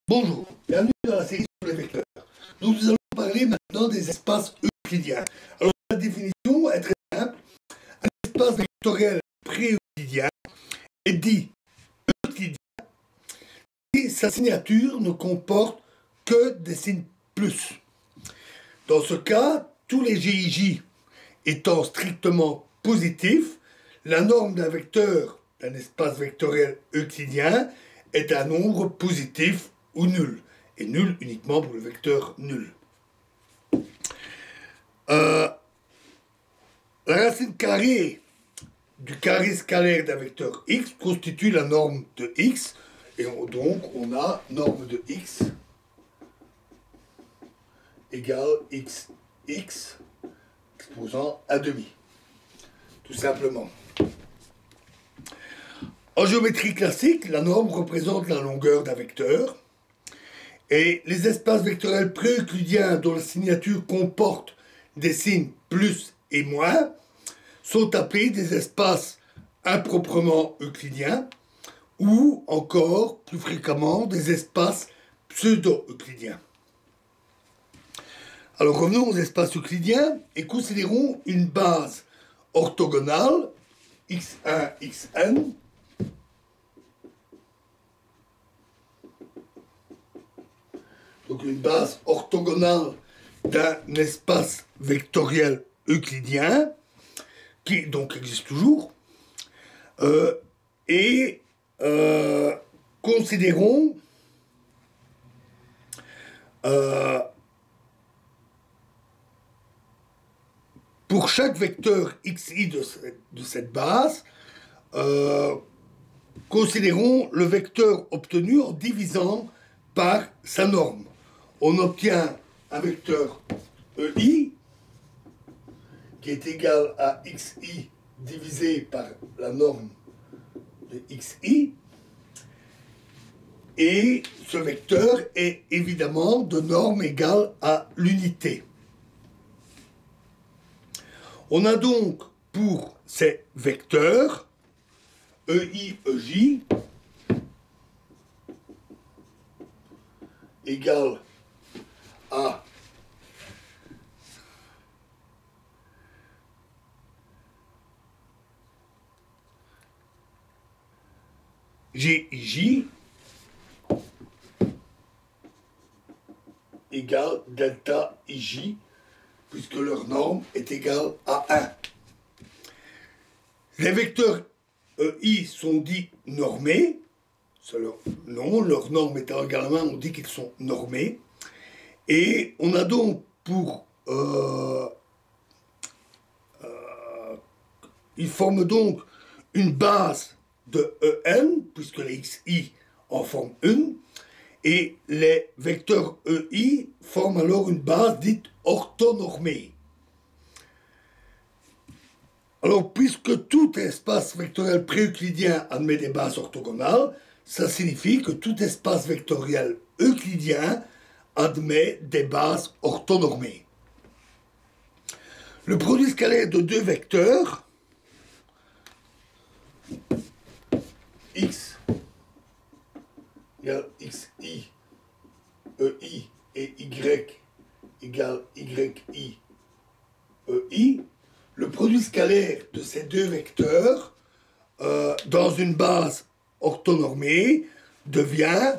Bonjour, bienvenue dans la série sur les vecteurs. Donc nous allons parler maintenant des espaces euclidiens. Alors la définition est très simple. Un espace vectoriel pré-euclidien est dit euclidien et sa signature ne comporte que des signes plus. Dans ce cas, tous les GIJ étant strictement positifs, la norme d'un vecteur d'un espace vectoriel euclidien est un nombre positif ou nul, et nul uniquement pour le vecteur nul. La racine carrée du carré scalaire d'un vecteur x constitue la norme de x, et donc on a norme de x égale x exposant à demi, tout simplement. En géométrie classique, la norme représente la longueur d'un vecteur, et les espaces vectoriels pré-euclidiens dont la signature comporte des signes plus et moins sont appelés des espaces improprement euclidiens ou encore plus fréquemment des espaces pseudo-euclidiens. Alors revenons aux espaces euclidiens et considérons une base orthogonale x1, xn donc une base orthogonale d'un espace vectoriel euclidien, qui donc existe toujours, considérons pour chaque vecteur xi de cette base, considérons le vecteur obtenu en divisant par sa norme. On obtient un vecteur EI qui est égal à XI divisé par la norme de XI. Et ce vecteur est évidemment de norme égale à l'unité. On a donc pour ces vecteurs EI, EJ égale à GIJ égale delta IJ, puisque leur norme est égale à 1. Les vecteurs EI sont dits normés. C'est leur nom, leur norme étant également, on dit qu'ils sont normés. Et on a donc pour... ils forment donc une base de EN, puisque les XI en forment une, et les vecteurs EI forment alors une base dite orthonormée. Alors, puisque tout espace vectoriel pré-euclidien admet des bases orthogonales, ça signifie que tout espace vectoriel euclidien admet des bases orthonormées. Le produit scalaire de deux vecteurs, x égale xi, ei et y égale yi, ei, le produit scalaire de ces deux vecteurs dans une base orthonormée devient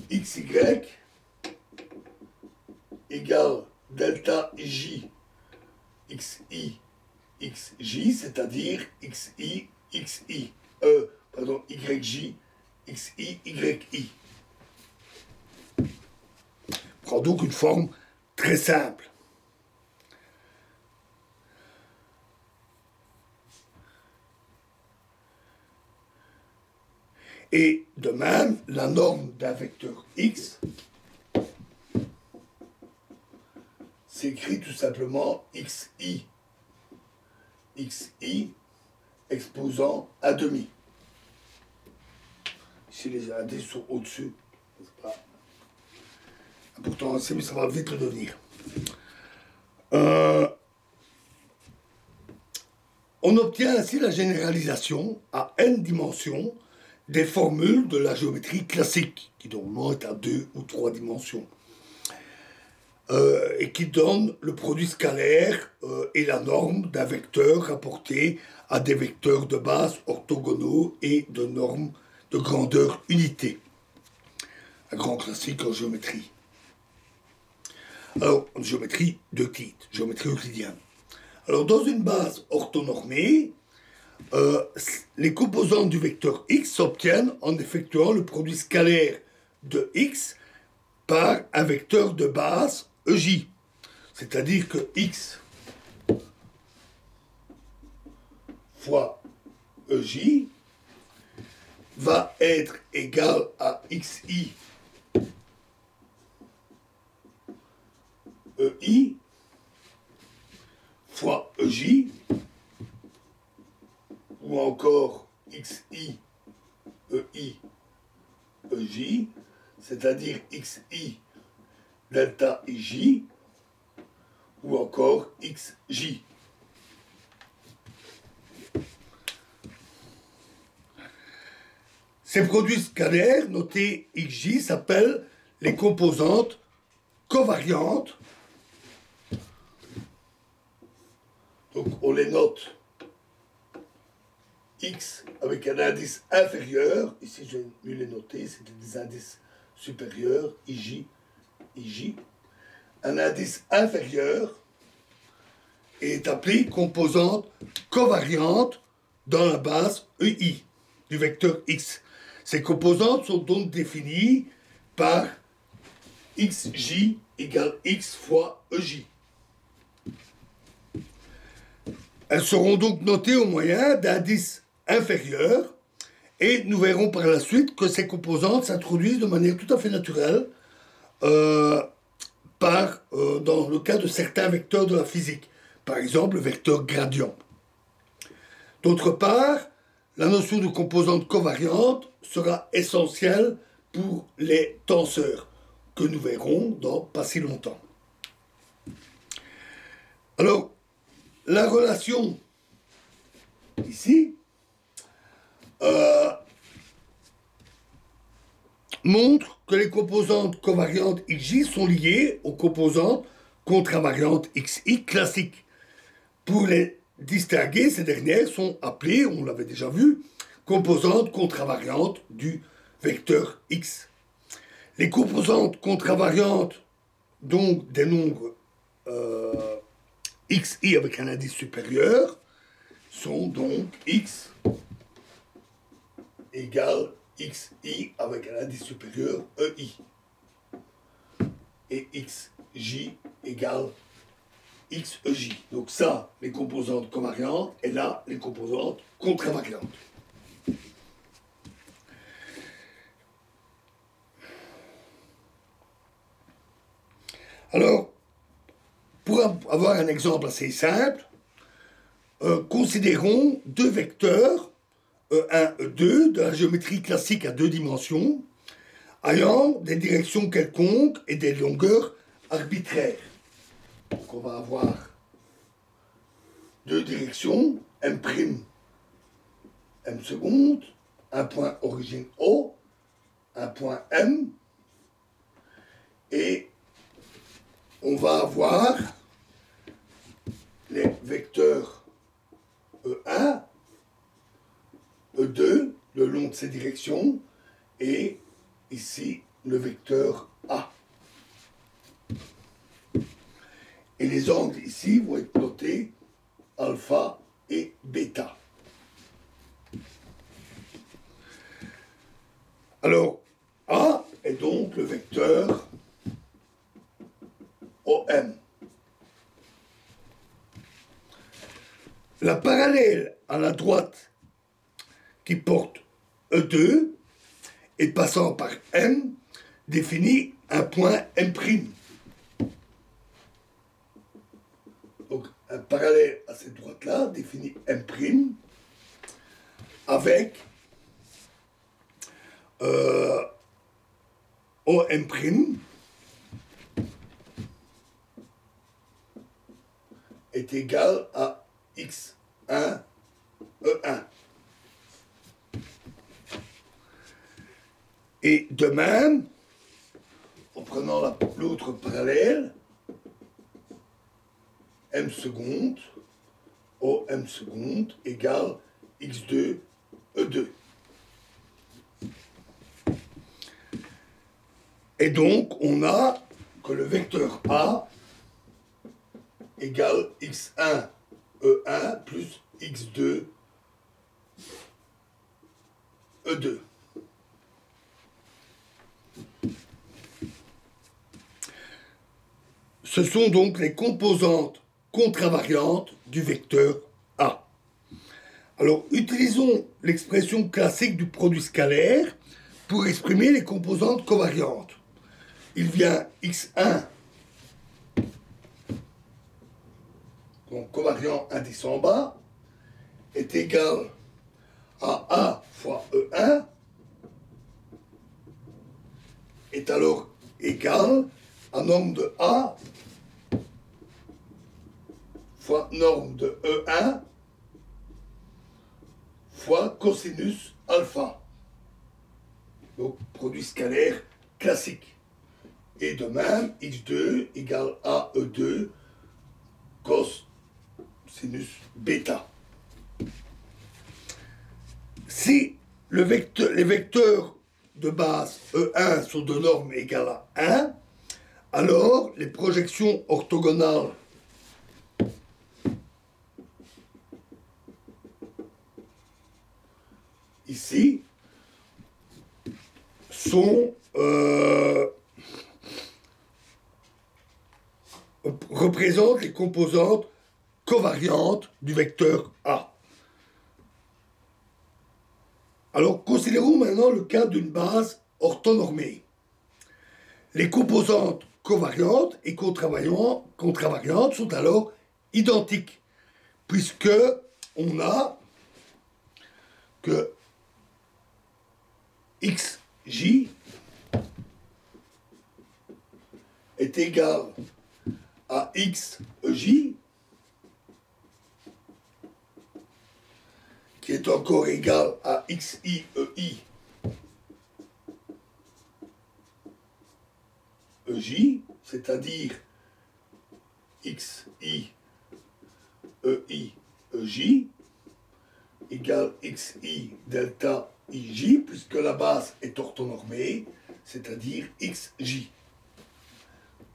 xy égale delta j xi xj, c'est-à-dire yj xi yi. Prend donc une forme très simple. Et de même, la norme d'un vecteur x s'écrit tout simplement xi exposant à demi. Ici, les AD sont au-dessus. C'est pas important, mais ça va vite le devenir. On obtient ainsi la généralisation à n dimensions des formules de la géométrie classique, qui normalement est à 2 ou 3 dimensions, et qui donne le produit scalaire et la norme d'un vecteur rapporté à des vecteurs de base orthogonaux et de normes de grandeur unité. Un grand classique en géométrie. Alors, en géométrie d'Euclide, géométrie euclidienne. Alors, dans une base orthonormée, les composantes du vecteur x s'obtiennent en effectuant le produit scalaire de x par un vecteur de base EJ. C'est-à-dire que x fois EJ va être égal à xi EI fois EJ ou encore xi EI EJ, c'est-à-dire xi delta ij ou encore xj. Ces produits scalaires notés xj s'appellent les composantes covariantes. Donc on les note x avec un indice inférieur. Ici j'ai mieux les noter, c'était des indices supérieurs, ij, ij. Un indice inférieur est appelé composante covariante dans la base EI du vecteur x. Ces composantes sont donc définies par xj égale x fois ej. Elles seront donc notées au moyen d'indices inférieurs et nous verrons par la suite que ces composantes s'introduisent de manière tout à fait naturelle dans le cas de certains vecteurs de la physique, par exemple le vecteur gradient. D'autre part, la notion de composante covariante sera essentielle pour les tenseurs, que nous verrons dans pas si longtemps. Alors, la relation ici montre que les composantes covariantes xj sont liées aux composantes contravariantes xi classiques. Pour les distinguer, ces dernières sont appelées, on l'avait déjà vu, composantes contravariantes du vecteur x. Les composantes contravariantes, donc des nombres xi avec un indice supérieur, sont donc x égale xi avec un indice supérieur ei. Et xj égale xej. Donc ça, les composantes covariantes, et là, les composantes contravariantes. Alors, pour avoir un exemple assez simple, considérons deux vecteurs, E1, E2, de la géométrie classique à 2 dimensions, ayant des directions quelconques et des longueurs arbitraires. Donc on va avoir deux directions, M', M seconde, un point origine O, un point M, et on va avoir les vecteurs E1, E2, le long de ces directions, et ici le vecteur A. Et les angles ici vont être notés alpha et bêta. Alors, A est donc le vecteur OM. La parallèle à la droite qui porte E2 et passant par M définit un point M'. Donc, un parallèle à cette droite-là définit M' avec OM' est égal à X1 E1. Et de même, en prenant l'autre parallèle, m seconde, OM seconde égale x2 E2. Et donc, on a que le vecteur A égale x1 E1 plus x2 E2. Ce sont donc les composantes contravariantes du vecteur A. Alors, utilisons l'expression classique du produit scalaire pour exprimer les composantes covariantes. Il vient x1, donc covariant indice en bas, est égal à A fois E1, est alors égal à norme de A fois norme de E1 fois cosinus alpha. Donc, produit scalaire classique. Et de même, x2 égale à E2 cos sinus bêta. Si les vecteurs de base E1 sont de norme égale à 1, alors les projections orthogonales ici sont représentent les composantes covariantes du vecteur A. Alors, considérons maintenant le cas d'une base orthonormée. Les composantes covariantes et contravariantes sont alors identiques, puisque on a que xj est égal à xej, qui est encore égal à xi ej, c'est-à-dire xi ej égale xi delta ij, puisque la base est orthonormée, c'est-à-dire xj.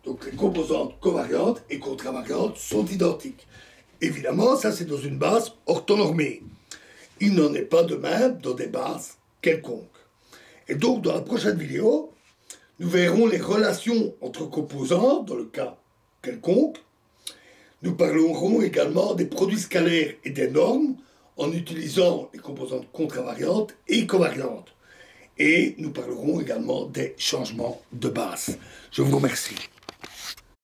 Donc les composantes covariantes et contravariantes sont identiques. Évidemment, ça c'est dans une base orthonormée. Il n'en est pas de même dans des bases quelconques. Et donc dans la prochaine vidéo, nous verrons les relations entre composantes dans le cas quelconque. Nous parlerons également des produits scalaires et des normes en utilisant les composantes contravariantes et covariantes. Et nous parlerons également des changements de base. Je vous remercie.